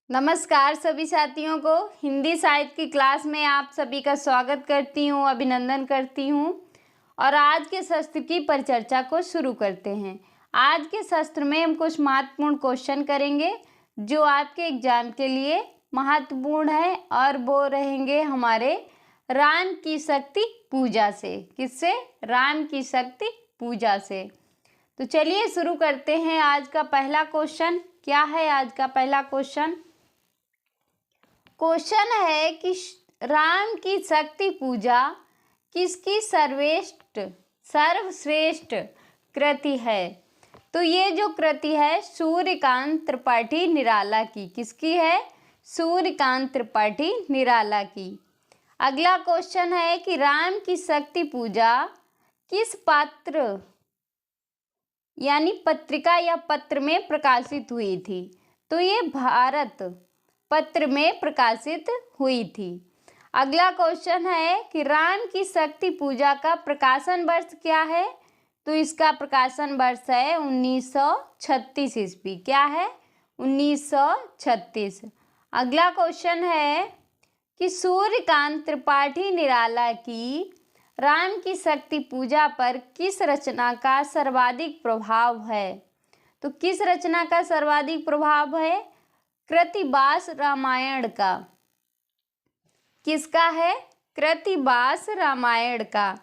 नमस्कार सभी साथियों को। हिंदी साहित्य की क्लास में आप सभी का स्वागत करती हूँ, अभिनंदन करती हूँ। और आज के शस्त्र की परिचर्चा को शुरू करते हैं। आज के शस्त्र में हम कुछ महत्वपूर्ण क्वेश्चन करेंगे जो आपके एग्जाम के लिए महत्वपूर्ण है, और वो रहेंगे हमारे राम की शक्ति पूजा से। किससे? राम की शक्ति पूजा से। तो चलिए शुरू करते हैं। आज का पहला क्वेश्चन क्या है? आज का पहला क्वेश्चन है कि राम की शक्ति पूजा किसकी सर्वश्रेष्ठ कृति है? तो ये जो कृति है सूर्यकांत त्रिपाठी निराला की। किसकी है? सूर्यकांत त्रिपाठी निराला की। अगला क्वेश्चन है कि राम की शक्ति पूजा किस पात्र यानी पत्रिका या पत्र में प्रकाशित हुई थी? तो ये भारत पत्र में प्रकाशित हुई थी। अगला क्वेश्चन है कि राम की शक्ति पूजा का प्रकाशन वर्ष क्या है? तो इसका प्रकाशन वर्ष है 1936 ईस्वी। क्या है? 1936। अगला क्वेश्चन है कि सूर्यकांत त्रिपाठी निराला की राम की शक्ति पूजा पर किस रचना का सर्वाधिक प्रभाव है? तो किस रचना का सर्वाधिक प्रभाव है? कृतिवास रामायण का। किसका है? कृतिवास रामायण का।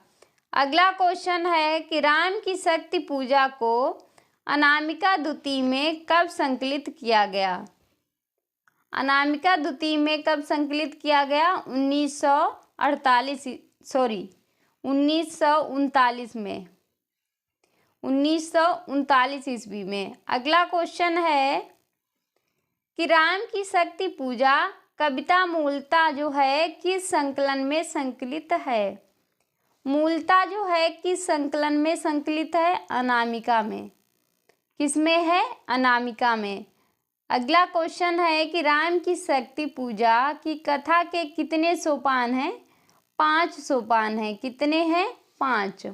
अगला क्वेश्चन है कि राम की शक्ति पूजा को अनामिका द्वितीय में कब संकलित किया गया? अनामिका द्वितीय में कब संकलित किया गया? 1939 में, 1939 ईस्वी में। अगला क्वेश्चन है कि राम की शक्ति पूजा कविता मूलतः जो है किस संकलन में संकलित है? मूलतः जो है किस संकलन में संकलित है? अनामिका में। किसमें है? अनामिका में। अगला क्वेश्चन है कि राम की शक्ति पूजा की कथा के कितने सोपान हैं? 5 सोपान हैं। कितने हैं? 5।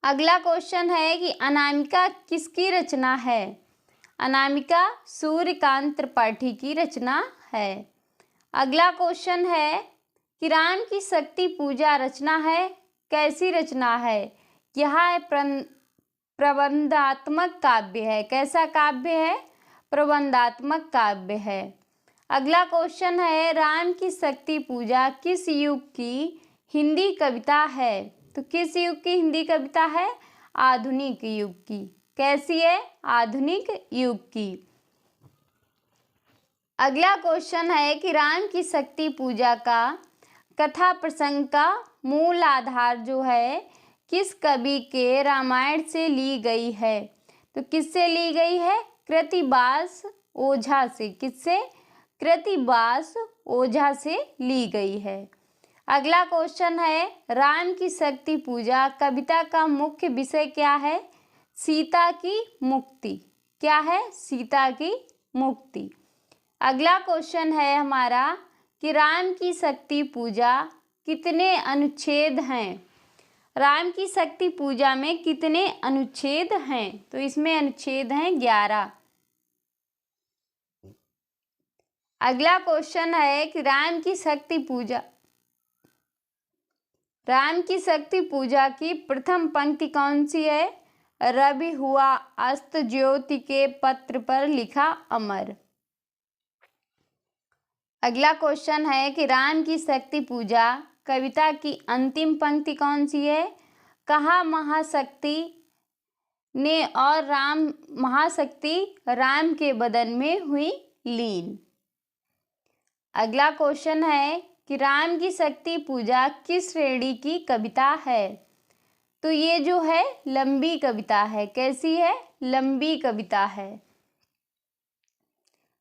अगला क्वेश्चन है कि अनामिका किसकी रचना है? अनामिका सूर्यकांत त्रिपाठी की रचना है। अगला क्वेश्चन है कि राम की शक्ति पूजा रचना है, कैसी रचना है? यह प्रबंधात्मक काव्य है। कैसा काव्य है? प्रबंधात्मक काव्य है। अगला क्वेश्चन है राम की शक्ति पूजा किस युग की हिंदी कविता है? तो किस युग की हिंदी कविता है? आधुनिक युग की। कैसी है? आधुनिक युग की। अगला क्वेश्चन है कि राम की शक्ति पूजा का कथा प्रसंग का मूल आधार जो है किस कवि के रामायण से ली गई है? तो किससे ली गई है? कृतिवास ओझा से। किससे? कृतिवास ओझा से ली गई है। अगला क्वेश्चन है राम की शक्ति पूजा कविता का मुख्य विषय क्या है? सीता की मुक्ति। क्या है? सीता की मुक्ति। अगला क्वेश्चन है हमारा कि राम की शक्ति पूजा कितने अनुच्छेद हैं? राम की शक्ति पूजा में कितने अनुच्छेद हैं? तो इसमें अनुच्छेद हैं 11। अगला क्वेश्चन है कि राम की शक्ति पूजा की प्रथम पंक्ति कौन सी है? रवि हुआ अस्त ज्योति के पत्र पर लिखा अमर। अगला क्वेश्चन है कि राम की शक्ति पूजा कविता की अंतिम पंक्ति कौन सी है? कहा महाशक्ति ने और महाशक्ति राम के बदन में हुई लीन। अगला क्वेश्चन है कि राम की शक्ति पूजा किस श्रेणी की कविता है? तो ये जो है लंबी कविता है। कैसी है? लंबी कविता है।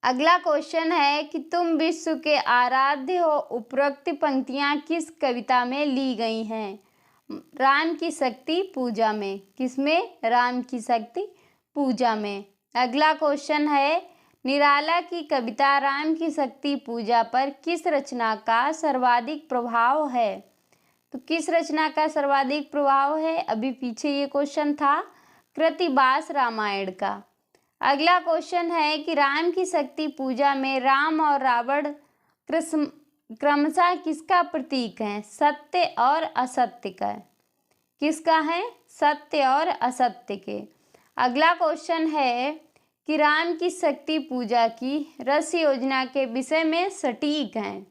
अगला क्वेश्चन है कि तुम विश्व के आराध्य हो उपरोक्त पंक्तियां किस कविता में ली गई हैं? राम की शक्ति पूजा में। किसमें? राम की शक्ति पूजा में। अगला क्वेश्चन है निराला की कविता राम की शक्ति पूजा पर किस रचना का सर्वाधिक प्रभाव है? तो किस रचना का सर्वाधिक प्रभाव है? अभी पीछे ये क्वेश्चन था कृतिवास रामायण का। अगला क्वेश्चन है कि राम की शक्ति पूजा में राम और रावण क्रमशः किसका प्रतीक है? सत्य और असत्य का। किसका है? सत्य और असत्य के। अगला क्वेश्चन है कि राम की शक्ति पूजा की रस योजना के विषय में सटीक हैं।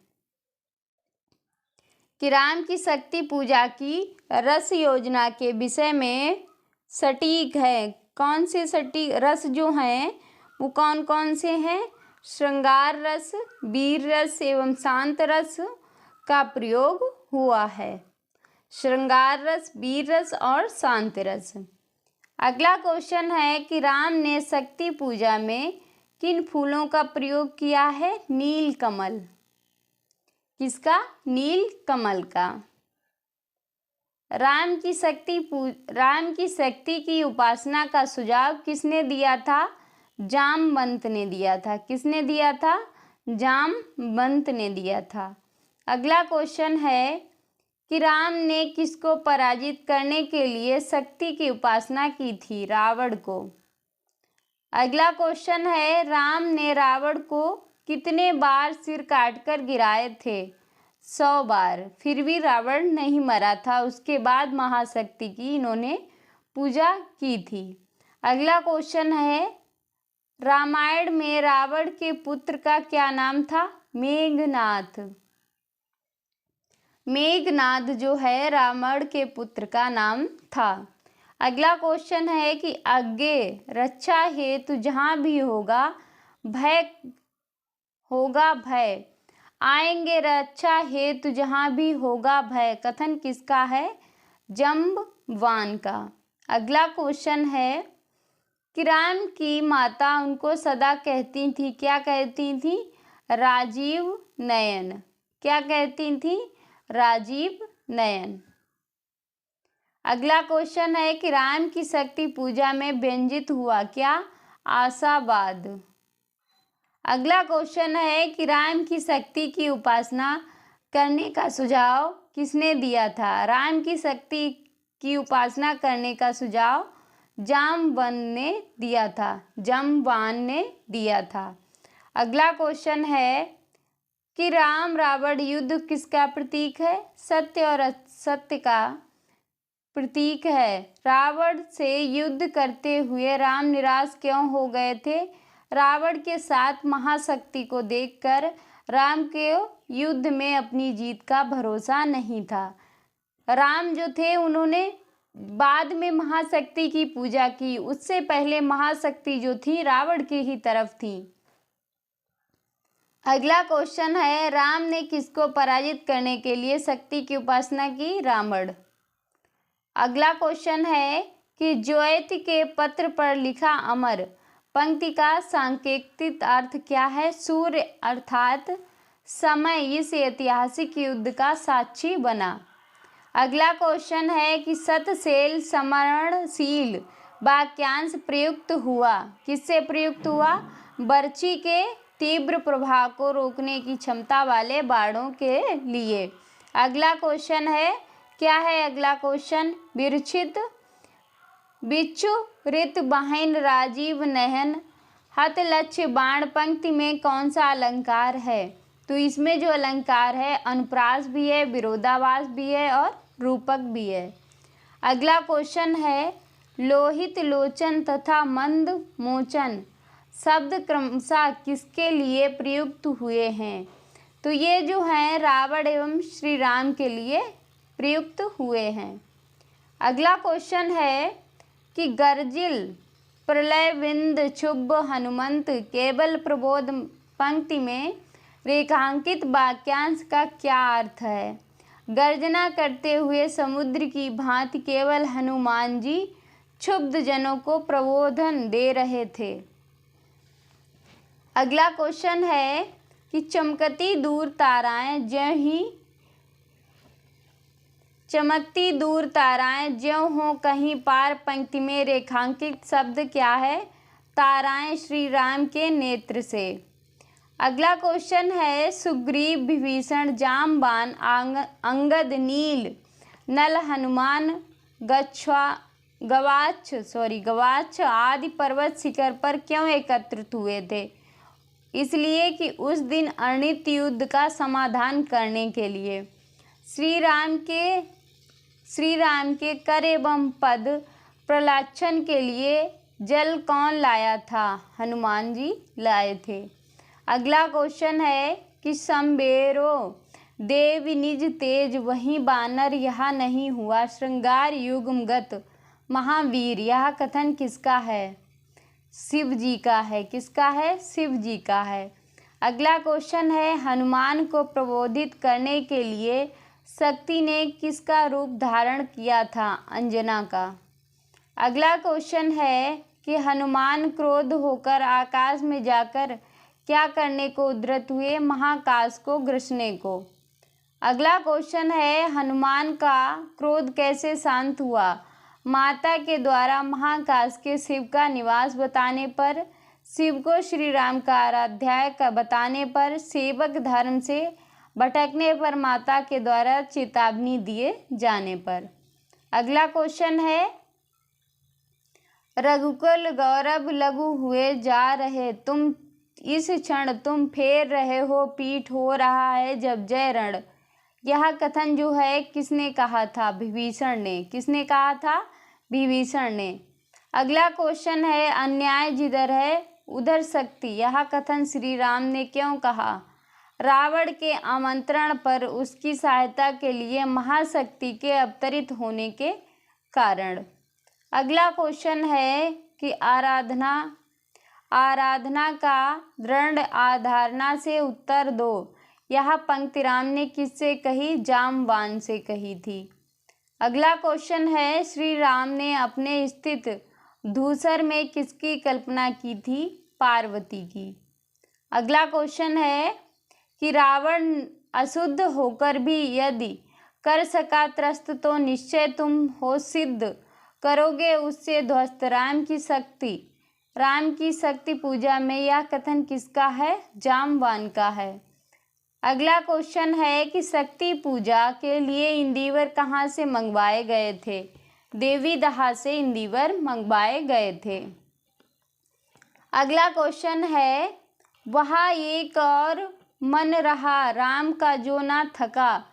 कि राम की शक्ति पूजा की रस योजना के विषय में सटीक है। कौन से सटीक रस जो हैं वो कौन कौन से हैं? श्रृंगार रस, वीर रस एवं शांत रस का प्रयोग हुआ है। श्रृंगार रस, वीर रस और शांत रस। अगला क्वेश्चन है कि राम ने शक्ति पूजा में किन फूलों का प्रयोग किया है? नील कमल। किसका? नील कमल का। राम की शक्ति की उपासना का सुझाव किसने दिया था? जामवंत ने दिया था। किसने दिया था? जामवंत ने दिया था। अगला क्वेश्चन है कि राम ने किसको पराजित करने के लिए शक्ति की उपासना की थी? रावण को। अगला क्वेश्चन है राम ने रावण को कितने बार सिर काटकर गिराए थे? 100 बार। फिर भी रावण नहीं मरा था। उसके बाद महाशक्ति की इन्होंने पूजा की थी। अगला क्वेश्चन है रामायण में रावण के पुत्र का क्या नाम था? मेघनाद। मेघनाद जो है रावण के पुत्र का नाम था। अगला क्वेश्चन है कि आगे रक्षा हेतु जहाँ भी होगा भय आएंगे रक्षा हेतु जहाँ भी होगा भय कथन किसका है? जम्बवान का। अगला क्वेश्चन है कि राम की माता उनको सदा कहती थी, क्या कहती थी? राजीव नयन। क्या कहती थी? राजीव नयन। अगला क्वेश्चन है कि राम की शक्ति पूजा में व्यंजित हुआ क्या? आशावाद। अगला क्वेश्चन है कि राम की शक्ति की उपासना करने का सुझाव किसने दिया था? राम की शक्ति की उपासना करने का सुझाव जामवन ने दिया था। जामवान ने दिया था। अगला क्वेश्चन है कि राम रावण युद्ध किसका प्रतीक है? सत्य और असत्य का प्रतीक है। रावण से युद्ध करते हुए राम निराश क्यों हो गए थे? रावण के साथ महाशक्ति को देखकर राम के युद्ध में अपनी जीत का भरोसा नहीं था। राम जो थे उन्होंने बाद में महाशक्ति की पूजा की। उससे पहले महाशक्ति जो थी रावण की ही तरफ थी। अगला क्वेश्चन है राम ने किसको पराजित करने के लिए शक्ति की उपासना की? रावण। अगला क्वेश्चन है कि ज्योति के पत्र पर लिखा अमर पंक्ति का सांकेतिक अर्थ क्या है? सूर्य अर्थात समय इस ऐतिहासिक युद्ध का साक्षी बना। अगला क्वेश्चन है कि सतशैल समरणशील वाक्यांश प्रयुक्त हुआ। किससे प्रयुक्त हुआ? बर्ची के तीव्र प्रभाव को रोकने की क्षमता वाले बाणों के लिए। अगला क्वेश्चन है क्या है? अगला क्वेश्चन विरचित बिच्छू रित बहन राजीव नयन हत लक्ष्य बाण पंक्ति में कौन सा अलंकार है? तो इसमें जो अलंकार है अनुप्रास भी है, विरोधाभास भी है और रूपक भी है। अगला क्वेश्चन है लोहित लोचन तथा मंद मोचन शब्द क्रमशः किसके लिए प्रयुक्त हुए हैं? तो ये जो हैं रावण एवं श्री राम के लिए प्रयुक्त हुए हैं। अगला क्वेश्चन है कि गर्जिल प्रलय विंद शुभ हनुमंत केवल प्रबोध पंक्ति में रेखांकित वाक्यांश का क्या अर्थ है? गर्जना करते हुए समुद्र की भांति केवल हनुमान जी क्षुब्ध जनों को प्रबोधन दे रहे थे। अगला क्वेश्चन है कि चमकती दूर ताराएं ज्यों ही चमकती दूर ताराएं ज्यों हो कहीं पार पंक्ति में रेखांकित शब्द क्या है? ताराएं श्री राम के नेत्र से। अगला क्वेश्चन है सुग्रीव विभीषण जामवान अंगद नील नल हनुमान गवाक्ष आदि पर्वत शिखर पर क्यों एकत्रित हुए थे? इसलिए कि उस दिन अनृत युद्ध का समाधान करने के लिए। श्री राम के कर एवं पद प्रलाक्षण के लिए जल कौन लाया था? हनुमान जी लाए थे। अगला क्वेश्चन है कि संबेरो देव निज तेज वहीं बानर यहाँ नहीं हुआ श्रृंगार युग्मगत महावीर। यह कथन किसका है? शिव जी का है। किसका है? शिव जी का है। अगला क्वेश्चन है हनुमान को प्रबोधित करने के लिए शक्ति ने किसका रूप धारण किया था? अंजना का। अगला क्वेश्चन है कि हनुमान क्रोध होकर आकाश में जाकर क्या करने को उद्यत हुए? महाकाश को ग्रसने को। अगला क्वेश्चन है हनुमान का क्रोध कैसे शांत हुआ? माता के द्वारा महाकाश के शिव का निवास बताने पर, शिव को श्री राम का आराध्याय का बताने पर, सेवक धर्म से भटकने पर, माता के द्वारा चेतावनी दिए जाने पर। अगला क्वेश्चन है रघुकुल गौरव लघु हुए जा रहे तुम इस क्षण तुम फेर रहे हो पीठ हो रहा है जब जय रण। यह कथन जो है किसने कहा था? विभीषण ने। किसने कहा था? विभीषण ने। अगला क्वेश्चन है अन्याय जिधर है उधर शक्ति। यह कथन श्री राम ने क्यों कहा? रावण के आमंत्रण पर उसकी सहायता के लिए महाशक्ति के अवतरित होने के कारण। अगला क्वेश्चन है कि आराधना का दृढ़ आधारणा से उत्तर दो। यह पंक्ति राम ने किससे कही? जामवान से कही थी। अगला क्वेश्चन है श्री राम ने अपने स्थित धूसर में किसकी कल्पना की थी? पार्वती की। अगला क्वेश्चन है कि रावण अशुद्ध होकर भी यदि कर सका त्रस्त तो निश्चय तुम हो सिद्ध करोगे उससे ध्वस्त। राम की शक्ति पूजा में यह कथन किसका है? जामवान का है। अगला क्वेश्चन है कि शक्ति पूजा के लिए इंदिवर कहाँ से मंगवाए गए थे? देवी दहा से इंदिवर मंगवाए गए थे। अगला क्वेश्चन है वहाँ एक और मन रहा राम का जो ना थका,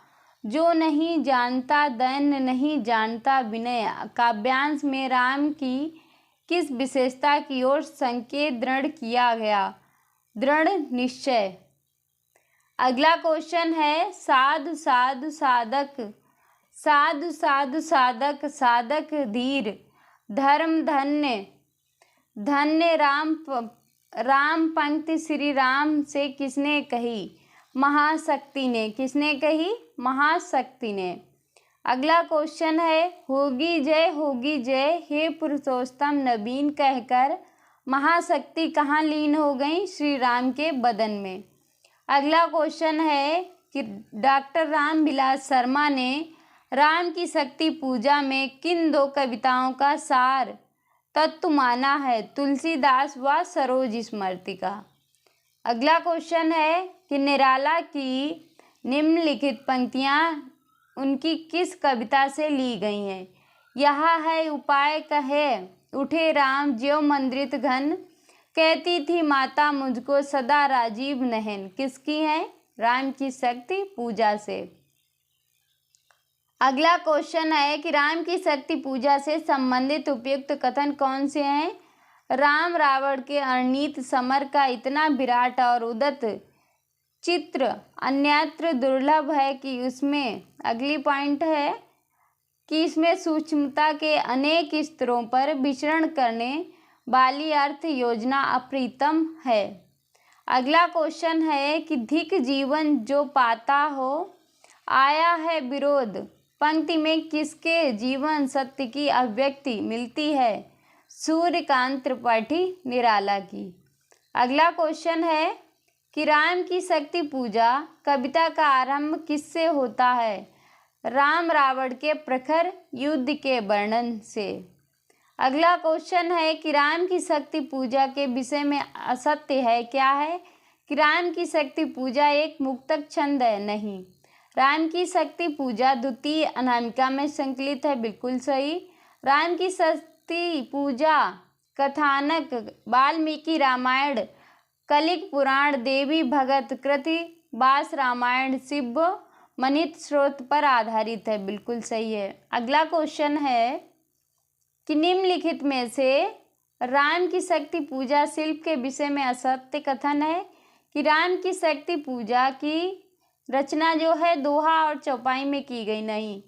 जो नहीं जानता दैन्य नहीं जानता विनय। काव्यांश में राम की किस विशेषता की ओर संकेत दृढ़ किया गया? दृढ़ निश्चय। अगला क्वेश्चन है साधु साधु साधक, साधु साधु साधक, साधक धीर, धर्म धन्य, धन्य राम पंक्ति श्री राम से किसने कही? महाशक्ति ने। किसने कही? महाशक्ति ने। अगला क्वेश्चन है होगी जय हे पुरुषोत्तम नवीन कहकर महाशक्ति कहाँ लीन हो गई? श्री राम के बदन में। अगला क्वेश्चन है कि डॉक्टर रामविलास शर्मा ने राम की शक्ति पूजा में किन दो कविताओं का सार तत्व माना है? तुलसीदास व सरोज स्मृति का। अगला क्वेश्चन है कि निराला की निम्नलिखित पंक्तियां उनकी किस कविता से ली गई हैं? यह है उपाय कहे उठे राम ज्यों मंद्रित घन, कहती थी माता मुझको सदा राजीव नहन। किसकी है? राम की शक्ति पूजा से। अगला क्वेश्चन है कि राम की शक्ति पूजा से संबंधित उपयुक्त कथन कौन से हैं? राम रावण के अनृत समर का इतना विराट और उदत चित्र अन्यत्र दुर्लभ है कि उसमें अगली पॉइंट है कि इसमें सूक्ष्मता के अनेक स्तरों पर विचरण करने वाली अर्थ योजना अप्रीतम है। अगला क्वेश्चन है कि धिक जीवन जो पाता हो आया है विरोध पंक्ति में किसके जीवन सत्य की अभिव्यक्ति मिलती है? सूर्यकांत त्रिपाठी निराला की। अगला क्वेश्चन है कि राम की शक्ति पूजा कविता का आरंभ किससे होता है? राम रावण के प्रखर युद्ध के वर्णन से। अगला क्वेश्चन है कि राम की शक्ति पूजा के विषय में असत्य है क्या है? कि राम की शक्ति पूजा एक मुक्तक छंद है। नहीं, राम की शक्ति पूजा द्वितीय अनामिका में संकलित है। बिल्कुल सही। राम की शक्ति पूजा कथानक वाल्मीकि रामायण, कलिक पुराण, देवी भगत कृति, बास रामायण, शिव मनित स्रोत पर आधारित है। बिल्कुल सही है। अगला क्वेश्चन है कि निम्नलिखित में से राम की शक्ति पूजा शिल्प के विषय में असत्य कथन है कि राम की शक्ति पूजा की रचना जो है दोहा और चौपाई में की गई नहीं।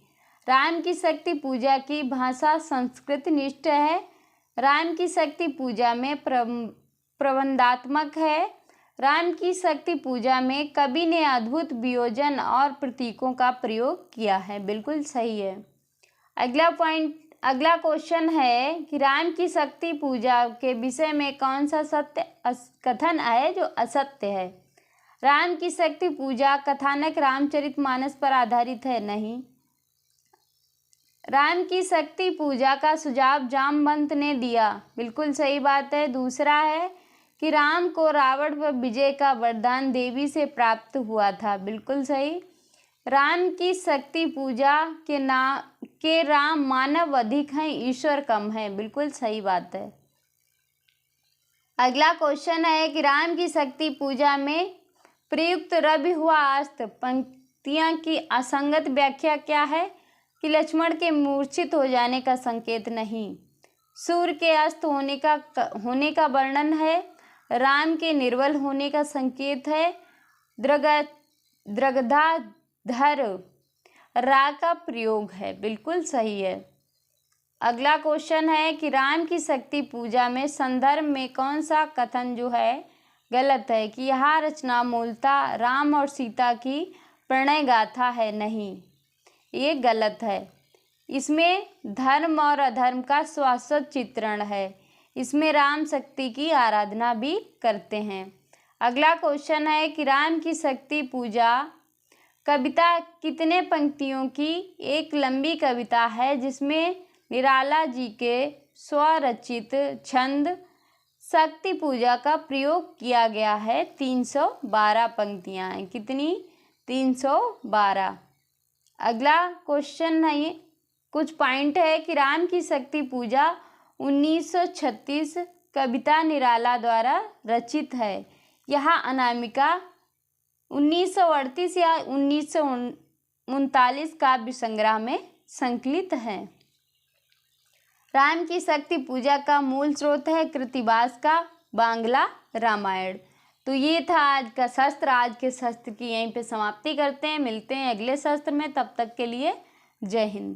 राम की शक्ति पूजा की भाषा संस्कृत निष्ठ है। राम की शक्ति पूजा में प्रबंधात्मक है। राम की शक्ति पूजा में कवि ने अद्भुत वियोजन और प्रतीकों का प्रयोग किया है। बिल्कुल सही है। अगला क्वेश्चन है कि राम की शक्ति पूजा के विषय में कौन सा सत्य कथन है जो असत्य है। राम की शक्ति पूजा कथानक रामचरितमानस पर आधारित है। नहीं। राम की शक्ति पूजा का सुझाव जामवंत ने दिया। बिल्कुल सही बात है। दूसरा है कि राम को रावण पर विजय का वरदान देवी से प्राप्त हुआ था। बिल्कुल सही। राम की शक्ति पूजा के राम मानव अधिक हैं, ईश्वर कम है। बिल्कुल सही बात है। अगला क्वेश्चन है कि राम की शक्ति पूजा में प्रयुक्त रवि हुआ अस्त्र पंक्तियां की असंगत व्याख्या क्या है कि लक्ष्मण के मूर्छित हो जाने का संकेत नहीं, सूर्य के अस्त होने का वर्णन है, राम के निर्बल होने का संकेत है, द्रगधाधर रा का प्रयोग है। बिल्कुल सही है। अगला क्वेश्चन है कि राम की शक्ति पूजा में संदर्भ में कौन सा कथन जो है गलत है कि यह रचना मूलतः राम और सीता की प्रणय गाथा है। नहीं, ये गलत है। इसमें धर्म और अधर्म का शाश्वत चित्रण है। इसमें राम शक्ति की आराधना भी करते हैं। अगला क्वेश्चन है कि राम की शक्ति पूजा कविता कितने पंक्तियों की एक लंबी कविता है जिसमें निराला जी के स्वरचित छंद शक्ति पूजा का प्रयोग किया गया है। 312 पंक्तियां हैं। कितनी? 312। अगला क्वेश्चन है, कुछ पॉइंट है कि राम की शक्ति पूजा 1936 कविता निराला द्वारा रचित है। यह अनामिका 1938 या 1939 काव्य संग्रह में संकलित है। राम की शक्ति पूजा का मूल स्रोत है कृतिवास का बांग्ला रामायण। तो ये था आज का शस्त्र। आज के शस्त्र की यहीं पे समाप्ति करते हैं। मिलते हैं अगले शस्त्र में। तब तक के लिए जय हिंद।